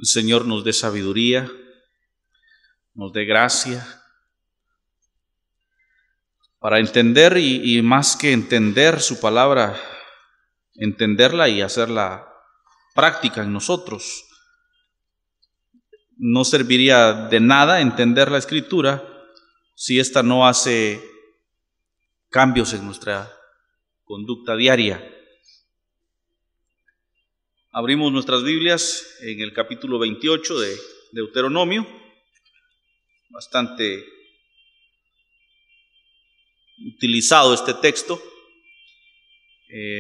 El Señor nos dé sabiduría, nos dé gracia para entender y más que entender su palabra, entenderla y hacerla práctica en nosotros. No serviría de nada entender la Escritura si ésta no hace cambios en nuestra conducta diaria. Abrimos nuestras Biblias en el capítulo 28 de Deuteronomio, bastante utilizado este texto.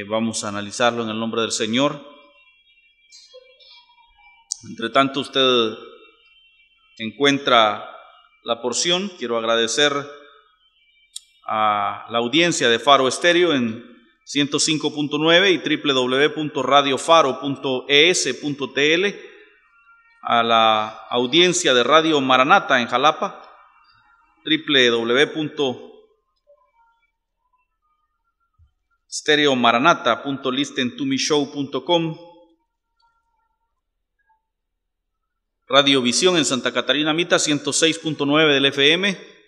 Vamos a analizarlo en el nombre del Señor. Entre tanto, usted encuentra la porción. Quiero agradecer a la audiencia de Faro Estéreo en 105.9 y www.radiofaro.es.tl, a la audiencia de Radio Maranata en Jalapa, www.stereomaranata.listentomeshow.com, Radio Visión en Santa Catarina Mita 106.9 del FM,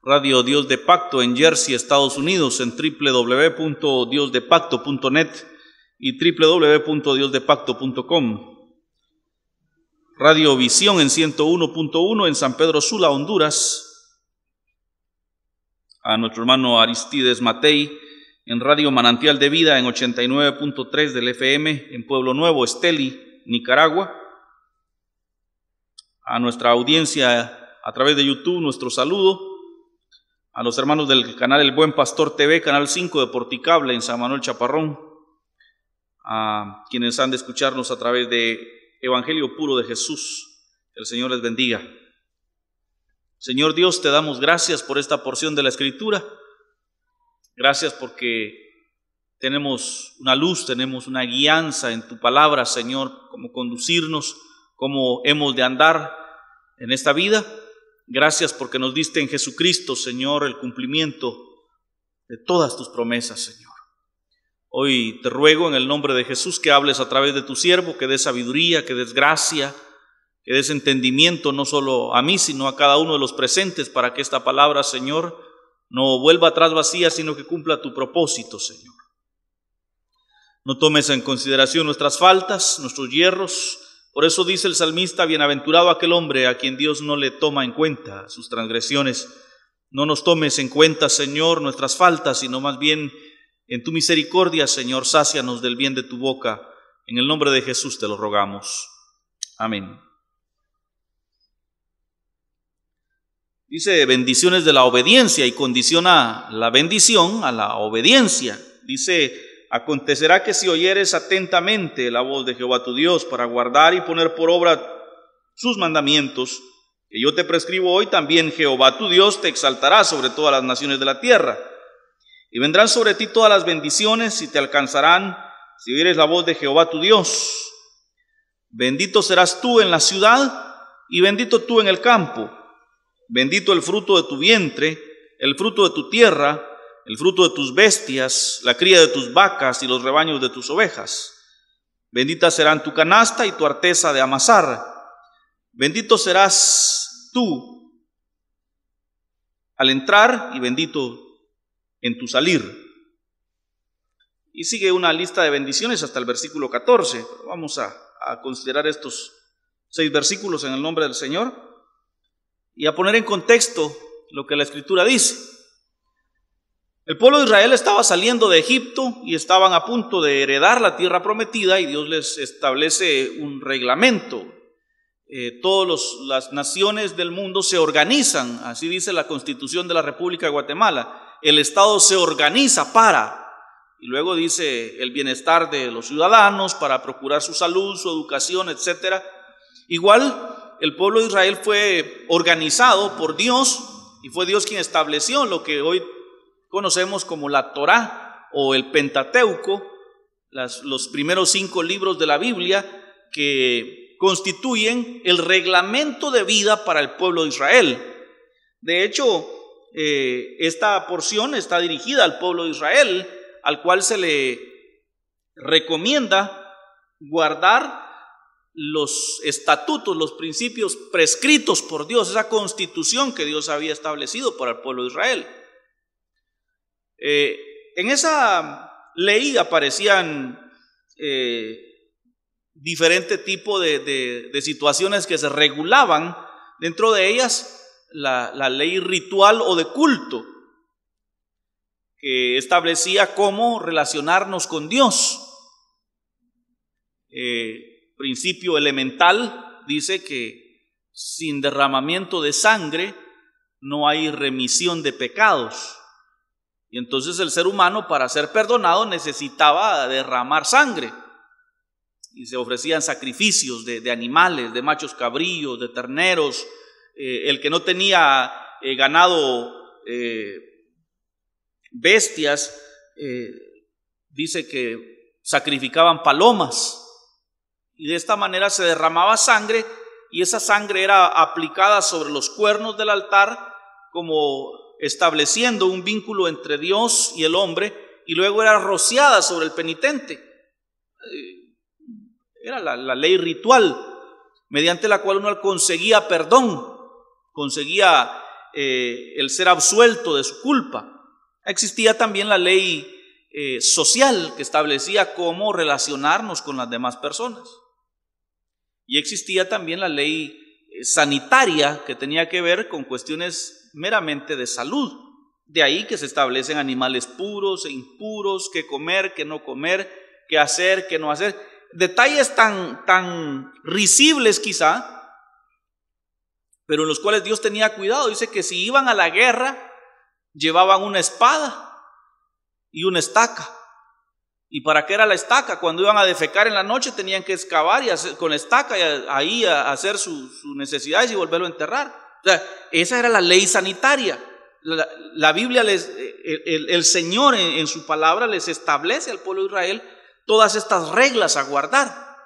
Radio Dios de Pacto en Jersey, Estados Unidos, en www.diosdepacto.net y www.diosdepacto.com. Radio Visión en 101.1 en San Pedro Sula, Honduras. A nuestro hermano Aristides Matei en Radio Manantial de Vida en 89.3 del FM en Pueblo Nuevo, Esteli, Nicaragua. A nuestra audiencia a través de YouTube, nuestro saludo. A los hermanos del canal El Buen Pastor TV, Canal 5 de Porticable en San Manuel Chaparrón. A quienes han de escucharnos a través de Evangelio Puro de Jesús. Que el Señor les bendiga. Señor Dios, te damos gracias por esta porción de la Escritura. Gracias porque tenemos una luz, tenemos una guianza en tu palabra, Señor, cómo conducirnos, cómo hemos de andar en esta vida. Gracias porque nos diste en Jesucristo, Señor, el cumplimiento de todas tus promesas, Señor. Hoy te ruego en el nombre de Jesús que hables a través de tu siervo, que des sabiduría, que des gracia, que des entendimiento no solo a mí, sino a cada uno de los presentes, para que esta palabra, Señor, no vuelva atrás vacía, sino que cumpla tu propósito, Señor. No tomes en consideración nuestras faltas, nuestros yerros. Por eso dice el salmista: bienaventurado aquel hombre a quien Dios no le toma en cuenta sus transgresiones. No nos tomes en cuenta, Señor, nuestras faltas, sino más bien en tu misericordia, Señor, sácianos del bien de tu boca. En el nombre de Jesús te lo rogamos. Amén. Dice bendiciones de la obediencia y condiciona la bendición a la obediencia. Dice: acontecerá que si oyeres atentamente la voz de Jehová tu Dios para guardar y poner por obra sus mandamientos, que yo te prescribo hoy, también Jehová tu Dios te exaltará sobre todas las naciones de la tierra. Y vendrán sobre ti todas las bendiciones y te alcanzarán si oyeres la voz de Jehová tu Dios. Bendito serás tú en la ciudad y bendito tú en el campo. Bendito el fruto de tu vientre, el fruto de tu tierra, el fruto de tus bestias, la cría de tus vacas y los rebaños de tus ovejas. Benditas serán tu canasta y tu arteza de amasar. Bendito serás tú al entrar y bendito en tu salir. Y sigue una lista de bendiciones hasta el versículo 14. Vamos a considerar estos 6 versículos en el nombre del Señor y a poner en contexto lo que la Escritura dice. El pueblo de Israel estaba saliendo de Egipto y estaban a punto de heredar la tierra prometida, y Dios les establece un reglamento. Todas las naciones del mundo se organizan, así dice la Constitución de la República de Guatemala. El Estado se organiza y luego dice el bienestar de los ciudadanos para procurar su salud, su educación, etc. Igual el pueblo de Israel fue organizado por Dios y fue Dios quien estableció lo que hoy conocemos como la Torá o el Pentateuco, los primeros 5 libros de la Biblia que constituyen el reglamento de vida para el pueblo de Israel. De hecho, esta porción está dirigida al pueblo de Israel, al cual se le recomienda guardar los estatutos, los principios prescritos por Dios, esa constitución que Dios había establecido para el pueblo de Israel. En esa ley aparecían diferentes tipos de situaciones que se regulaban. Dentro de ellas la ley ritual o de culto, que establecía cómo relacionarnos con Dios. Principio elemental dice que sin derramamiento de sangre no hay remisión de pecados. Y entonces el ser humano, para ser perdonado, necesitaba derramar sangre. Y se ofrecían sacrificios de animales, de machos cabríos, de terneros. El que no tenía ganado, bestias, dice que sacrificaban palomas. Y de esta manera se derramaba sangre, y esa sangre era aplicada sobre los cuernos del altar, como estableciendo un vínculo entre Dios y el hombre, y luego era rociada sobre el penitente. Era la ley ritual, mediante la cual uno conseguía perdón, conseguía el ser absuelto de su culpa. Existía también la ley social, que establecía cómo relacionarnos con las demás personas. Y existía también la ley sanitaria, que tenía que ver con cuestiones meramente de salud. De ahí que se establecen animales puros e impuros, qué comer, qué no comer, qué hacer, qué no hacer. Detalles tan risibles quizá, pero en los cuales Dios tenía cuidado. Dice que si iban a la guerra, llevaban una espada y una estaca. ¿Y para qué era la estaca? Cuando iban a defecar en la noche, tenían que excavar y hacer, con la estaca, y ahí a hacer sus necesidades y volverlo a enterrar. O sea, esa era la ley sanitaria. La Biblia, el Señor en su palabra les establece al pueblo de Israel todas estas reglas a guardar.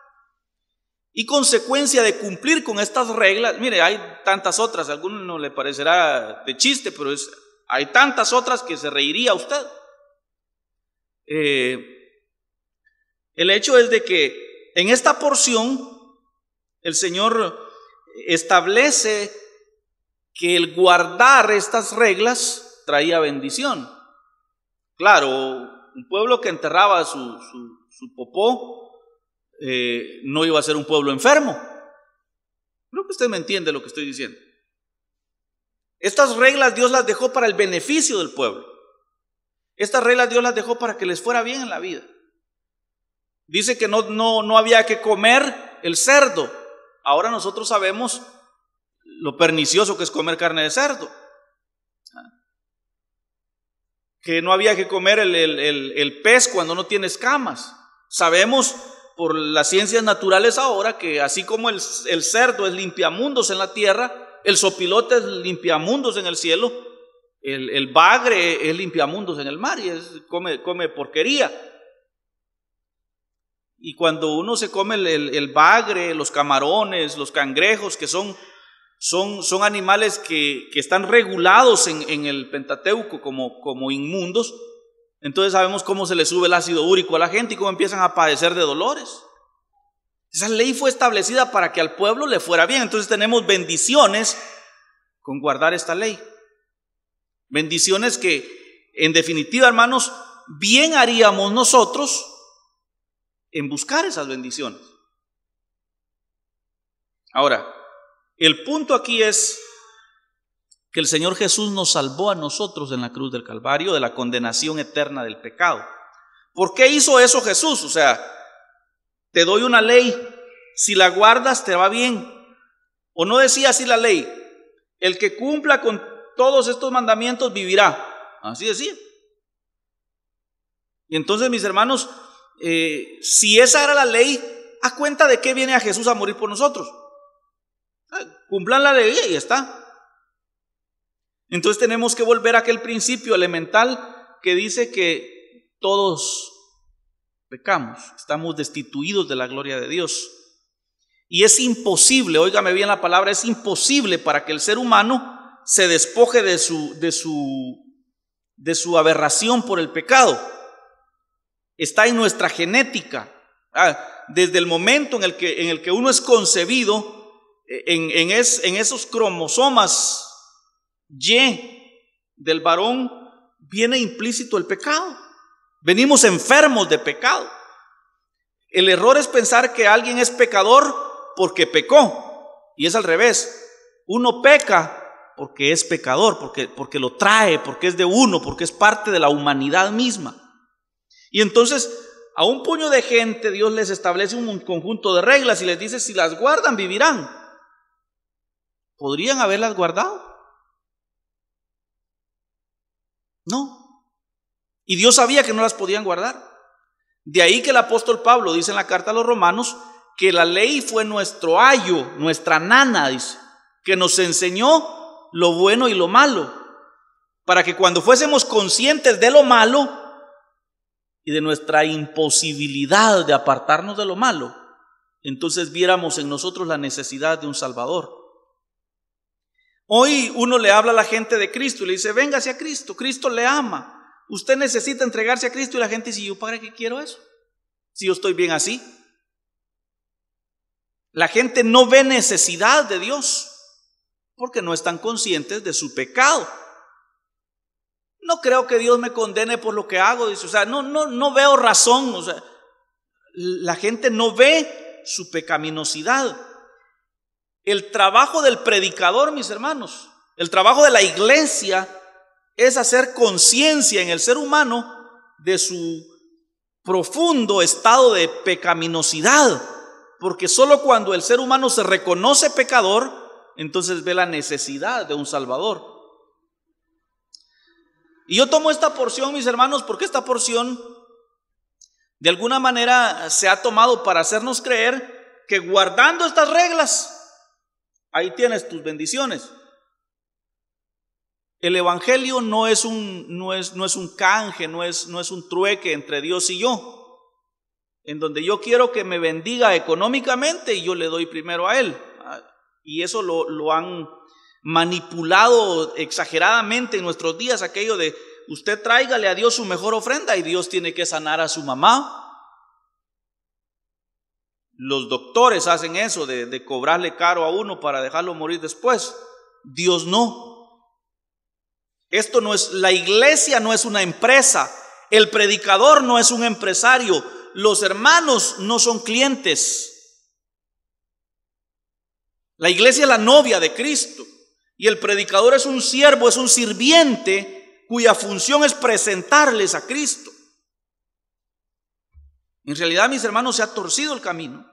Y consecuencia de cumplir con estas reglas, mire, hay tantas otras, a algunos no le parecerá de chiste, pero hay tantas otras que se reiría usted. El hecho es de que en esta porción el Señor establece que el guardar estas reglas traía bendición. Claro, un pueblo que enterraba su popó no iba a ser un pueblo enfermo. Creo que usted me entiende lo que estoy diciendo. Estas reglas Dios las dejó para el beneficio del pueblo. Estas reglas Dios las dejó para que les fuera bien en la vida. Dice que no había que comer el cerdo. Ahora nosotros sabemos lo pernicioso que es comer carne de cerdo. Que no había que comer el pez cuando no tiene escamas. Sabemos por las ciencias naturales ahora que así como el cerdo es limpiamundos en la tierra, el zopilote es limpiamundos en el cielo, el bagre es limpiamundos en el mar y come porquería. Y cuando uno se come el bagre, los camarones, los cangrejos, que son animales que están regulados en el Pentateuco como inmundos, entonces sabemos cómo se le sube el ácido úrico a la gente y cómo empiezan a padecer de dolores. Esa ley fue establecida para que al pueblo le fuera bien. Entonces tenemos bendiciones con guardar esta ley. Bendiciones que, en definitiva, hermanos, bien haríamos nosotros en buscar esas bendiciones. Ahora, el punto aquí es que el Señor Jesús nos salvó a nosotros en la cruz del Calvario de la condenación eterna del pecado. ¿Por qué hizo eso Jesús? O sea, te doy una ley, si la guardas te va bien. ¿O no decía así la ley? El que cumpla con todos estos mandamientos vivirá. Así decía. Y entonces, mis hermanos, si esa era la ley, ¿a cuenta de qué viene a Jesús a morir por nosotros? Cumplan la ley y ya está. Entonces tenemos que volver a aquel principio elemental que dice que todos pecamos, estamos destituidos de la gloria de Dios. Y es imposible, óigame bien la palabra, es imposible para que el ser humano se despoje de su aberración por el pecado. Está en nuestra genética. desde el momento en el que uno es concebido, en esos cromosomas Y del varón viene implícito el pecado. Venimos enfermos de pecado. El error es pensar que alguien es pecador porque pecó, y es al revés. Uno peca porque es pecador, porque lo trae, porque es de uno, porque es parte de la humanidad misma. Y entonces a un puño de gente Dios les establece un conjunto de reglas y les dice: si las guardan, vivirán. ¿Podrían haberlas guardado? No. Y Dios sabía que no las podían guardar. De ahí que el apóstol Pablo dice en la carta a los Romanos que la ley fue nuestro ayo, nuestra nana, dice, que nos enseñó lo bueno y lo malo, para que cuando fuésemos conscientes de lo malo y de nuestra imposibilidad de apartarnos de lo malo, entonces viéramos en nosotros la necesidad de un Salvador. Hoy uno le habla a la gente de Cristo y le dice: véngase a Cristo, Cristo le ama. Usted necesita entregarse a Cristo, y la gente dice: ¿yo para qué quiero eso? Si yo estoy bien así. La gente no ve necesidad de Dios porque no están conscientes de su pecado. No creo que Dios me condene por lo que hago, dice. O sea, no veo razón. O sea, la gente no ve su pecaminosidad. El trabajo del predicador, mis hermanos, el trabajo de la iglesia es hacer conciencia en el ser humano de su profundo estado de pecaminosidad, porque solo cuando el ser humano se reconoce pecador, entonces ve la necesidad de un Salvador. Y yo tomo esta porción, mis hermanos, porque esta porción de alguna manera se ha tomado para hacernos creer que guardando estas reglas, ahí tienes tus bendiciones. El evangelio no es un canje, no es un trueque entre Dios y yo, en donde yo quiero que me bendiga económicamente y yo le doy primero a Él. Y eso lo han manipulado exageradamente en nuestros días, aquello de: usted tráigale a Dios su mejor ofrenda y Dios tiene que sanar a su mamá. Los doctores hacen eso de cobrarle caro a uno para dejarlo morir después. Dios no. Esto no es, la iglesia no es una empresa, el predicador no es un empresario, los hermanos no son clientes. La iglesia es la novia de Cristo y el predicador es un siervo, es un sirviente cuya función es presentarles a Cristo. En realidad, mis hermanos, se ha torcido el camino.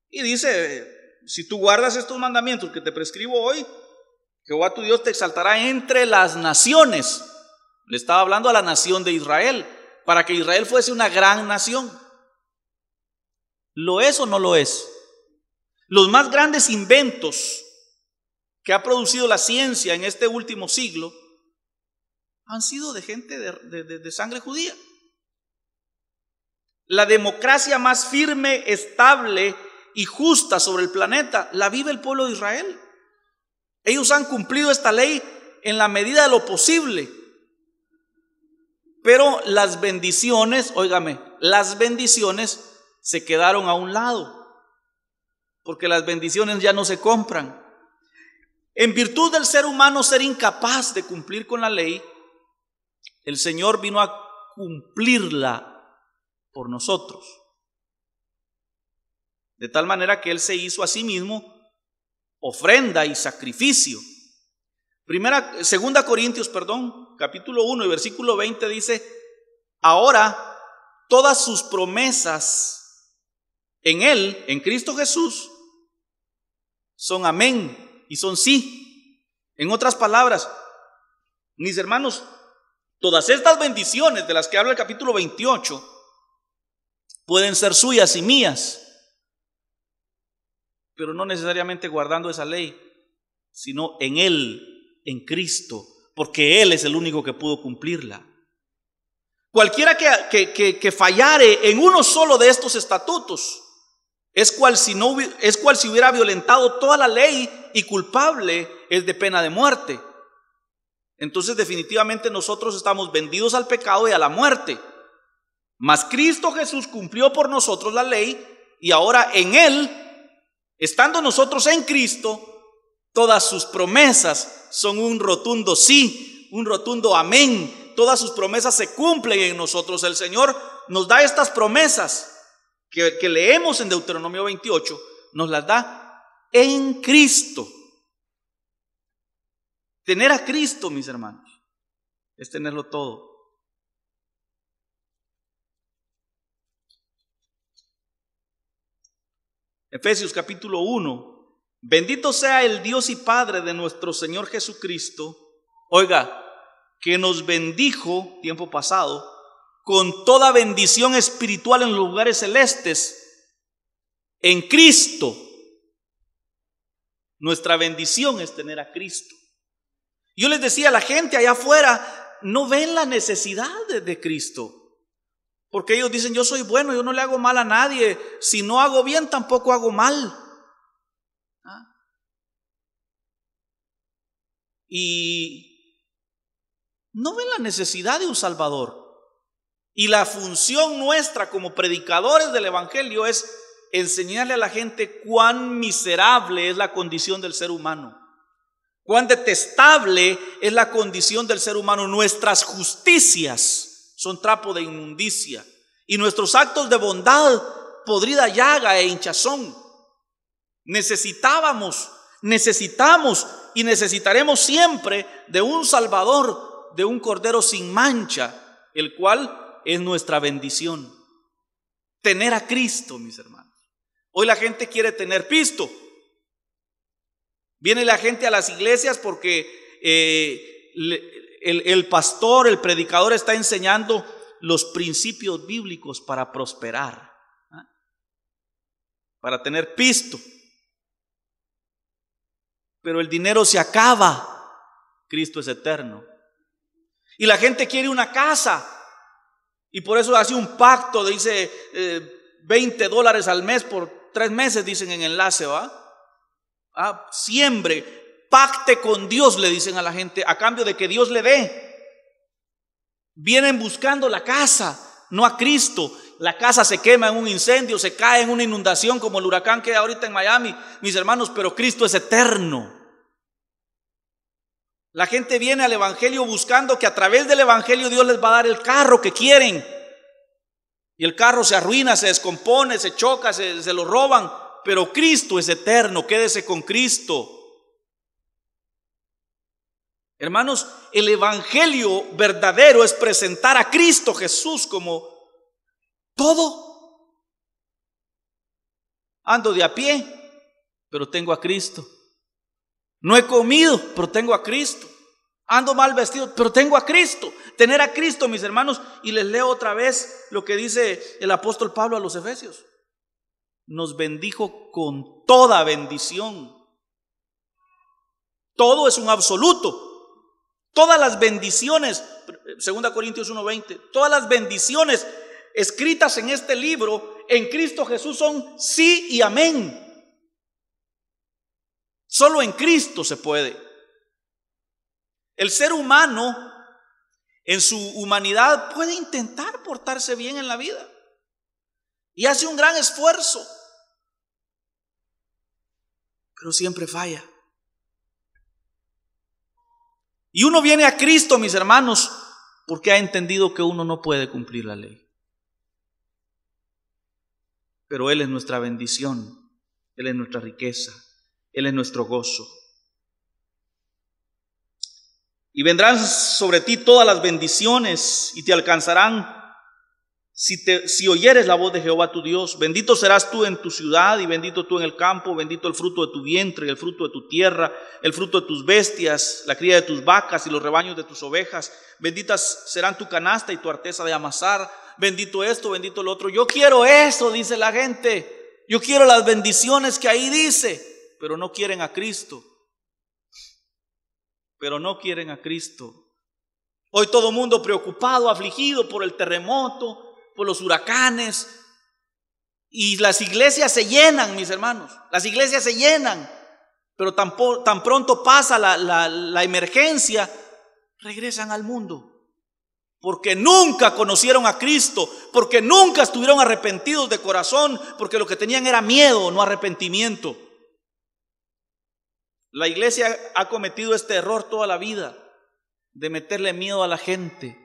Y dice: si tú guardas estos mandamientos que te prescribo hoy, Jehová tu Dios te exaltará entre las naciones. Le estaba hablando a la nación de Israel, para que Israel fuese una gran nación. ¿Lo es o no lo es? Los más grandes inventos que ha producido la ciencia en este último siglo han sido de gente de sangre judía. La democracia más firme, estable y justa sobre el planeta la vive el pueblo de Israel. Ellos han cumplido esta ley en la medida de lo posible. Pero las bendiciones, óigame, las bendiciones se quedaron a un lado, porque las bendiciones ya no se compran. En virtud del ser humano ser incapaz de cumplir con la ley, el Señor vino a cumplirla por nosotros. De tal manera que Él se hizo a sí mismo ofrenda y sacrificio. Segunda Corintios, capítulo 1 y versículo 20 dice: ahora todas sus promesas en Él, en Cristo Jesús, son amén y son sí. En otras palabras, mis hermanos, todas estas bendiciones de las que habla el capítulo 28 pueden ser suyas y mías, pero no necesariamente guardando esa ley, sino en Él, en Cristo, porque Él es el único que pudo cumplirla. Cualquiera que fallare en uno solo de estos estatutos es cual si hubiera violentado toda la ley, y culpable es de pena de muerte. Entonces definitivamente nosotros estamos vendidos al pecado y a la muerte. Mas Cristo Jesús cumplió por nosotros la ley, y ahora en Él, estando nosotros en Cristo, todas sus promesas son un rotundo sí, un rotundo amén. Todas sus promesas se cumplen en nosotros. El Señor nos da estas promesas que leemos en Deuteronomio 28, nos las da en Cristo. Tener a Cristo, mis hermanos, es tenerlo todo. Efesios capítulo 1. Bendito sea el Dios y Padre de nuestro Señor Jesucristo. Oiga, que nos bendijo, tiempo pasado, con toda bendición espiritual en los lugares celestes, en Cristo. Nuestra bendición es tener a Cristo. Yo les decía, la gente allá afuera no ven la necesidad de Cristo. Porque ellos dicen, yo soy bueno, yo no le hago mal a nadie. Si no hago bien, tampoco hago mal. Y no ven la necesidad de un Salvador. Y la función nuestra como predicadores del Evangelio es enseñarle a la gente cuán miserable es la condición del ser humano, cuán detestable es la condición del ser humano. Nuestras justicias son trapo de inmundicia, y nuestros actos de bondad podrida llaga e hinchazón. Necesitamos y necesitaremos siempre de un Salvador, de un Cordero sin mancha, el cual es nuestra bendición. Tener a Cristo, mis hermanos. Hoy la gente quiere tener pisto. Viene la gente a las iglesias porque el pastor, el predicador está enseñando los principios bíblicos para prosperar, para tener pisto. Pero el dinero se acaba, Cristo es eterno. Y la gente quiere una casa, y por eso hace un pacto, dice $20 al mes por 3 meses, dicen en enlace, siembre, pacte con Dios, le dicen a la gente, a cambio de que Dios le dé. Vienen buscando la casa, no a Cristo. La casa se quema en un incendio, se cae en una inundación como el huracán que hay ahorita en Miami, mis hermanos, pero Cristo es eterno. La gente viene al Evangelio buscando que a través del Evangelio Dios les va a dar el carro que quieren. Y el carro se arruina, se descompone, se choca, se lo roban. Pero Cristo es eterno, quédese con Cristo. Hermanos, el Evangelio verdadero es presentar a Cristo Jesús como todo. Ando de a pie, pero tengo a Cristo. No he comido, pero tengo a Cristo. Ando mal vestido, pero tengo a Cristo. Tener a Cristo, mis hermanos. Y les leo otra vez lo que dice el apóstol Pablo a los Efesios. Nos bendijo con toda bendición. Todo es un absoluto. Todas las bendiciones, 2 Corintios 1:20, todas las bendiciones escritas en este libro en Cristo Jesús son sí y amén. Solo en Cristo se puede. El ser humano en su humanidad puede intentar portarse bien en la vida y hace un gran esfuerzo, pero siempre falla. Y uno viene a Cristo, mis hermanos, porque ha entendido que uno no puede cumplir la ley. Pero Él es nuestra bendición, Él es nuestra riqueza, Él es nuestro gozo. Y vendrán sobre ti todas las bendiciones y te alcanzarán si oyeres la voz de Jehová tu Dios. Bendito serás tú en tu ciudad y bendito tú en el campo. Bendito el fruto de tu vientre y el fruto de tu tierra, el fruto de tus bestias, la cría de tus vacas y los rebaños de tus ovejas. Benditas serán tu canasta y tu arteza de amasar. Bendito esto, bendito lo otro. Yo quiero eso, dice la gente. Yo quiero las bendiciones que ahí dice, pero no quieren a Cristo. Pero no quieren a Cristo. Hoy todo mundo preocupado, afligido por el terremoto, por los huracanes, y las iglesias se llenan, mis hermanos. Las iglesias se llenan, pero tan pronto pasa la emergencia, regresan al mundo. porque nunca conocieron a Cristo, porque nunca estuvieron arrepentidos de corazón, porque lo que tenían era miedo, no arrepentimiento. La iglesia ha cometido este error toda la vida, de meterle miedo a la gente.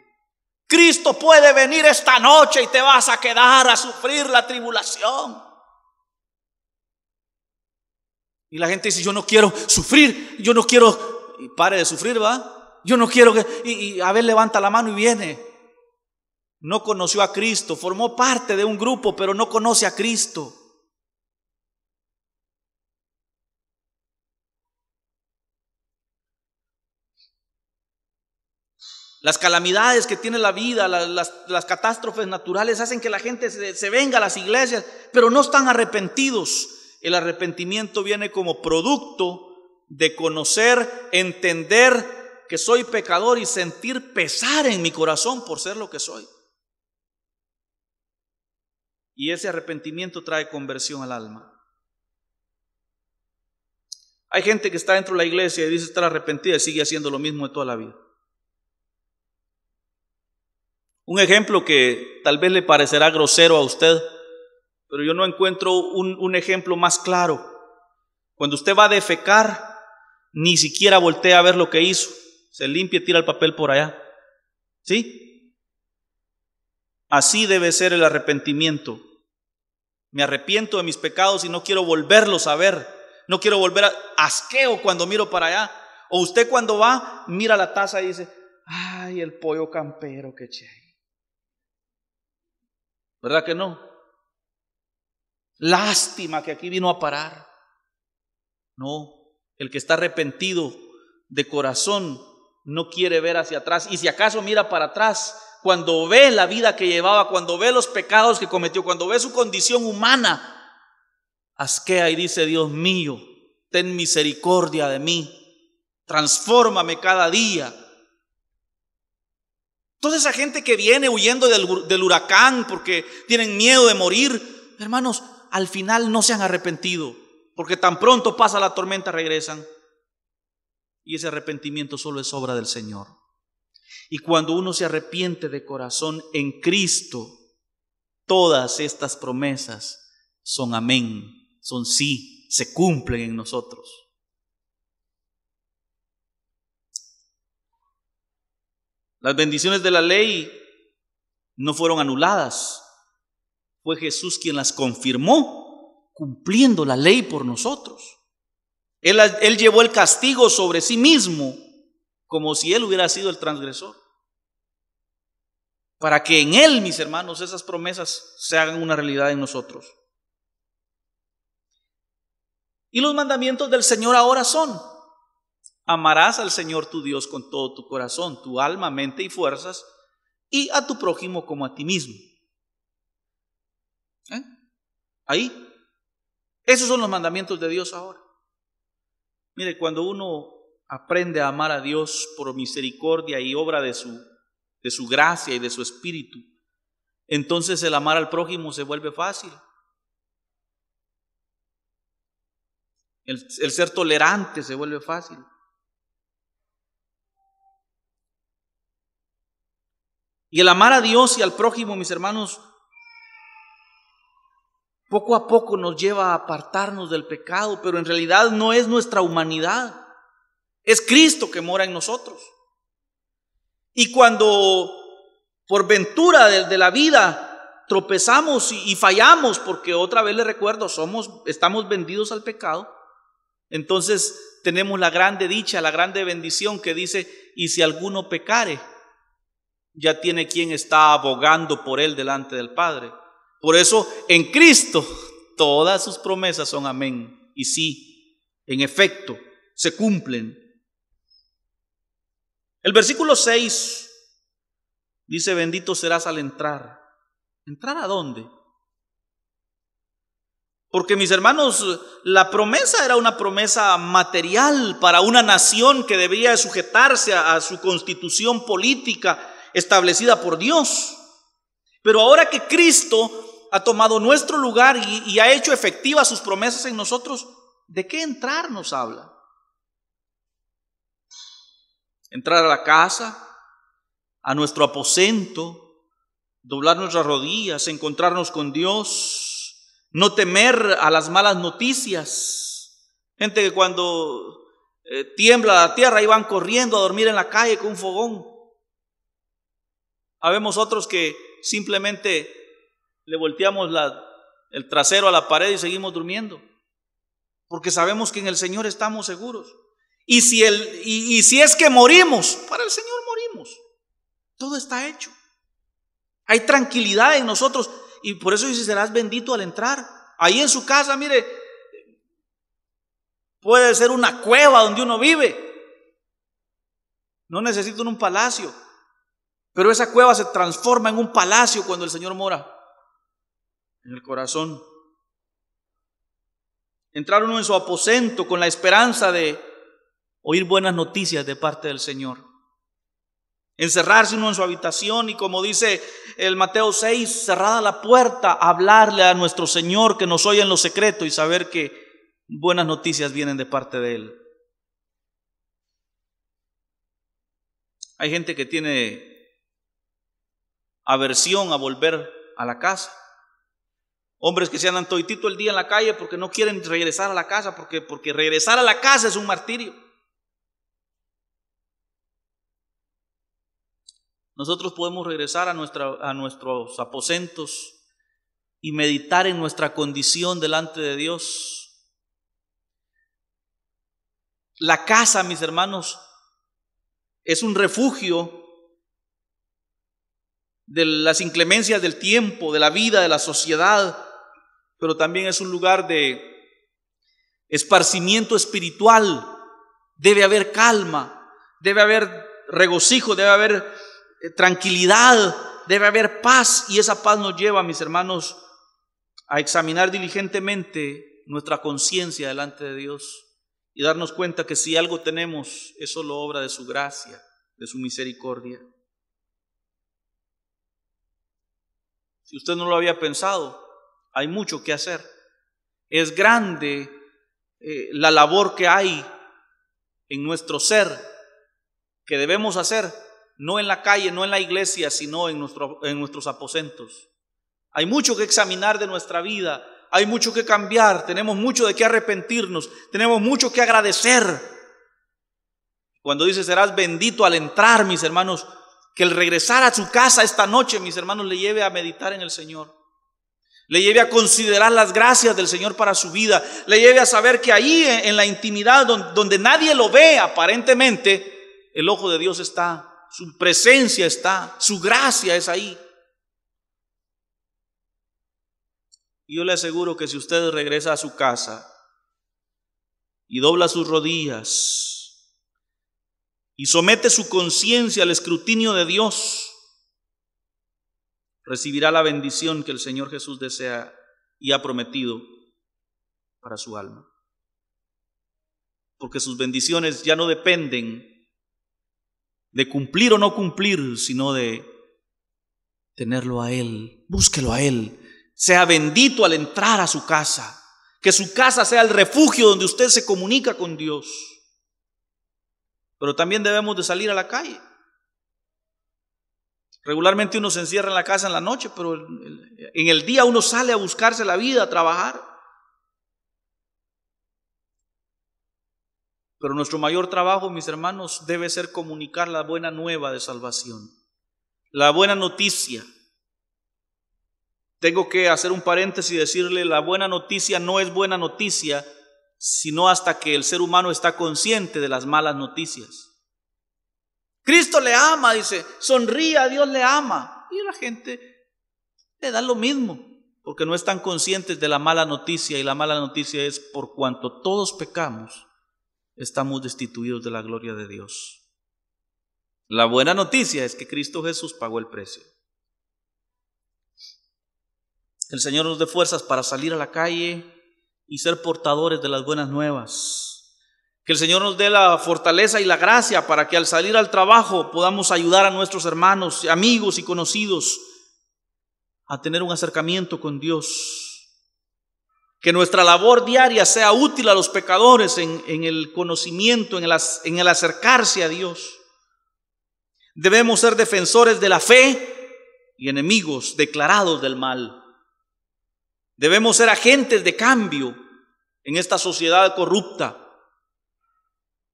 Cristo puede venir esta noche y te vas a quedar a sufrir la tribulación. Y la gente dice, yo no quiero sufrir, yo no quiero, y pare de sufrir, ¿va? Yo no quiero que, y a ver, levanta la mano y viene. No conoció a Cristo, formó parte de un grupo, pero no conoce a Cristo. Las calamidades que tiene la vida, las catástrofes naturales hacen que la gente se venga a las iglesias, pero no están arrepentidos. El arrepentimiento viene como producto de conocer, entender que soy pecador y sentir pesar en mi corazón por ser lo que soy. Y ese arrepentimiento trae conversión al alma. Hay gente que está dentro de la iglesia y dice estar arrepentida y sigue haciendo lo mismo de toda la vida. Un ejemplo que tal vez le parecerá grosero a usted, pero yo no encuentro un ejemplo más claro. Cuando usted va a defecar, ni siquiera voltea a ver lo que hizo. Se limpia y tira el papel por allá. ¿Sí? Así debe ser el arrepentimiento. Me arrepiento de mis pecados y no quiero volverlos a ver. No quiero volver a asqueo cuando miro para allá. O usted cuando va, mira la taza y dice, ay, el pollo campero, qué chévere. ¿Verdad que no? Lástima que aquí vino a parar. No, el que está arrepentido de corazón no quiere ver hacia atrás. Y si acaso mira para atrás, cuando ve la vida que llevaba, cuando ve los pecados que cometió, cuando ve su condición humana, asquea y dice, Dios mío, ten misericordia de mí, transfórmame cada día. Toda esa gente que viene huyendo del huracán porque tienen miedo de morir, hermanos, al final no se han arrepentido, porque tan pronto pasa la tormenta regresan. Y ese arrepentimiento solo es obra del Señor. Y cuando uno se arrepiente de corazón en Cristo, todas estas promesas son amén, son sí, se cumplen en nosotros. Las bendiciones de la ley no fueron anuladas. Fue Jesús quien las confirmó, cumpliendo la ley por nosotros. Él llevó el castigo sobre sí mismo, como si Él hubiera sido el transgresor. Para que en Él, mis hermanos, esas promesas se hagan una realidad en nosotros. Y los mandamientos del Señor ahora son: amarás al Señor tu Dios con todo tu corazón, tu alma, mente y fuerzas, y a tu prójimo como a ti mismo. Ahí. Esos son los mandamientos de Dios ahora. Mire, cuando uno aprende a amar a Dios por misericordia y obra de su gracia y de su espíritu, entonces el amar al prójimo se vuelve fácil. El ser tolerante se vuelve fácil. Y el amar a Dios y al prójimo, mis hermanos, poco a poco nos lleva a apartarnos del pecado, pero en realidad no es nuestra humanidad, es Cristo que mora en nosotros. Y cuando por ventura de la vida tropezamos y fallamos, porque otra vez les recuerdo, estamos vendidos al pecado, entonces tenemos la grande dicha, la grande bendición que dice, y si alguno pecare, ya tiene quien está abogando por él delante del Padre. Por eso en Cristo todas sus promesas son amén y sí, en efecto, se cumplen. El versículo 6 dice, bendito serás al entrar. ¿Entrar a dónde? Porque, mis hermanos, la promesa era una promesa material para una nación que debía sujetarse a su constitución política establecida por Dios. Pero ahora que Cristo ha tomado nuestro lugar y ha hecho efectivas sus promesas en nosotros, ¿de qué entrar nos habla? Entrar a la casa, a nuestro aposento, doblar nuestras rodillas, encontrarnos con Dios, no temer a las malas noticias. Gente que cuando tiembla la tierra y van corriendo a dormir en la calle con un fogón. Habemos otros que simplemente le volteamos el trasero a la pared y seguimos durmiendo, porque sabemos que en el Señor estamos seguros. Y si es que morimos, para el Señor morimos. Todo está hecho. Hay tranquilidad en nosotros, y por eso dice: serás bendito al entrar. Ahí en su casa, mire, puede ser una cueva donde uno vive. No necesitan un palacio, pero esa cueva se transforma en un palacio cuando el Señor mora en el corazón. Entrar uno en su aposento con la esperanza de oír buenas noticias de parte del Señor. Encerrarse uno en su habitación y, como dice el Mateo 6, cerrada la puerta, hablarle a nuestro Señor que nos oye en lo secreto y saber que buenas noticias vienen de parte de Él. Hay gente que tiene aversión a volver a la casa. Hombres que se andan toditito el día en la calle porque no quieren regresar a la casa, porque regresar a la casa es un martirio. Nosotros podemos regresar a nuestros aposentos y meditar en nuestra condición delante de Dios. La casa, mis hermanos, es un refugio de las inclemencias del tiempo, de la vida, de la sociedad, pero también es un lugar de esparcimiento espiritual. Debe haber calma, debe haber regocijo, debe haber tranquilidad, debe haber paz, y esa paz nos lleva, mis hermanos, a examinar diligentemente nuestra conciencia delante de Dios y darnos cuenta que si algo tenemos es solo obra de su gracia, de su misericordia. Si usted no lo había pensado, hay mucho que hacer. Es grande la labor que hay en nuestro ser, que debemos hacer, no en la calle, no en la iglesia, sino en nuestros aposentos. Hay mucho que examinar de nuestra vida, hay mucho que cambiar, tenemos mucho de qué arrepentirnos, tenemos mucho que agradecer. Cuando dice serás bendito al entrar, mis hermanos, que el regresar a su casa esta noche, mis hermanos, le lleve a meditar en el Señor, le lleve a considerar las gracias del Señor para su vida, le lleve a saber que ahí en la intimidad donde nadie lo ve aparentemente, el ojo de Dios está, su presencia está, su gracia es ahí. Y yo le aseguro que si usted regresa a su casa y dobla sus rodillas y somete su conciencia al escrutinio de Dios, recibirá la bendición que el Señor Jesús desea y ha prometido para su alma. Porque sus bendiciones ya no dependen de cumplir o no cumplir, sino de tenerlo a Él. Búsquelo a Él. Sea bendito al entrar a su casa. Que su casa sea el refugio donde usted se comunica con Dios. Pero también debemos de salir a la calle. Regularmente uno se encierra en la casa en la noche, pero en el día uno sale a buscarse la vida, a trabajar. Pero nuestro mayor trabajo, mis hermanos, debe ser comunicar la buena nueva de salvación, la buena noticia. Tengo que hacer un paréntesis y decirle: la buena noticia no es buena noticia, sino hasta que el ser humano está consciente de las malas noticias. Cristo le ama, dice, sonría, Dios le ama. Y la gente le da lo mismo, porque no están conscientes de la mala noticia, y la mala noticia es: por cuanto todos pecamos, estamos destituidos de la gloria de Dios. La buena noticia es que Cristo Jesús pagó el precio. Que el Señor nos dé fuerzas para salir a la calle y ser portadores de las buenas nuevas. Que el Señor nos dé la fortaleza y la gracia para que al salir al trabajo podamos ayudar a nuestros hermanos, amigos y conocidos a tener un acercamiento con Dios. Que nuestra labor diaria sea útil a los pecadores en el conocimiento, en el acercarse a Dios. Debemos ser defensores de la fe y enemigos declarados del mal. Debemos ser agentes de cambio en esta sociedad corrupta.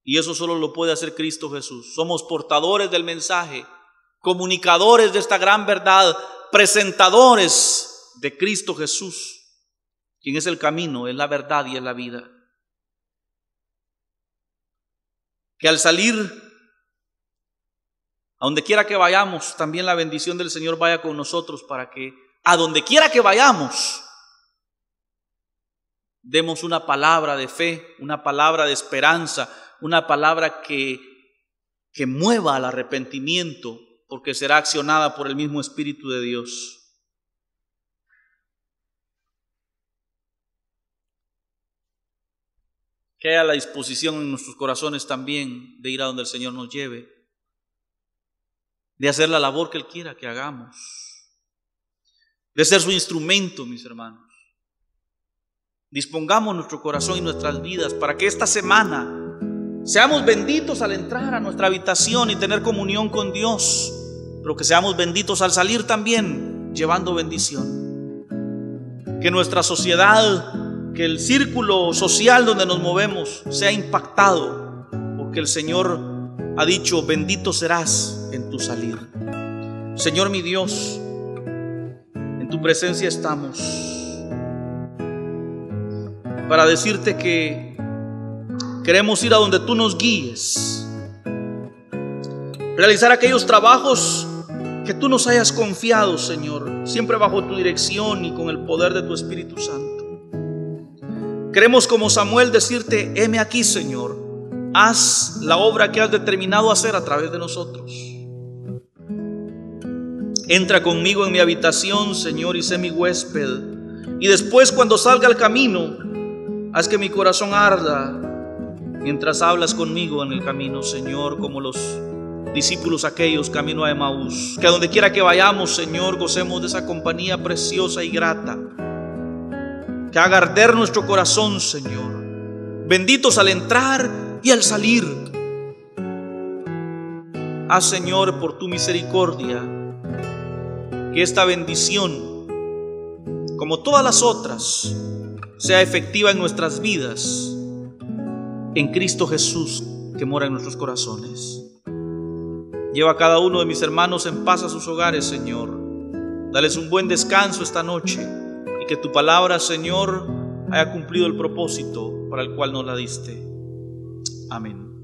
Y eso solo lo puede hacer Cristo Jesús. Somos portadores del mensaje, comunicadores de esta gran verdad, presentadores de Cristo Jesús, quien es el camino, es la verdad y es la vida. Que al salir, a donde quiera que vayamos, también la bendición del Señor vaya con nosotros, para que a donde quiera que vayamos, demos una palabra de fe, una palabra de esperanza, una palabra que mueva al arrepentimiento, porque será accionada por el mismo Espíritu de Dios. Que haya la disposición en nuestros corazones también de ir a donde el Señor nos lleve, de hacer la labor que Él quiera que hagamos, de ser su instrumento, mis hermanos. Dispongamos nuestro corazón y nuestras vidas para que esta semana seamos benditos al entrar a nuestra habitación y tener comunión con Dios, pero que seamos benditos al salir también, llevando bendición. Que nuestra sociedad, que el círculo social donde nos movemos sea impactado, porque el Señor ha dicho: bendito serás en tu salir. Señor mi Dios, en tu presencia estamos para decirte que queremos ir a donde tú nos guíes, realizar aquellos trabajos que tú nos hayas confiado, Señor, siempre bajo tu dirección y con el poder de tu Espíritu Santo. Queremos, como Samuel, decirte: heme aquí, Señor, haz la obra que has determinado hacer a través de nosotros. Entra conmigo en mi habitación, Señor, y sé mi huésped. Y después, cuando salga al camino, haz que mi corazón arda mientras hablas conmigo en el camino, Señor, como los discípulos aquellos camino a Emaús. Que a donde quiera que vayamos, Señor, gocemos de esa compañía preciosa y grata, que haga arder nuestro corazón, Señor. Benditos al entrar y al salir. Haz, Señor, por tu misericordia, que esta bendición, como todas las otras, sea efectiva en nuestras vidas, en Cristo Jesús, que mora en nuestros corazones. Lleva a cada uno de mis hermanos en paz a sus hogares, Señor. Dales un buen descanso esta noche, y que tu palabra, Señor, haya cumplido el propósito para el cual nos la diste. Amén.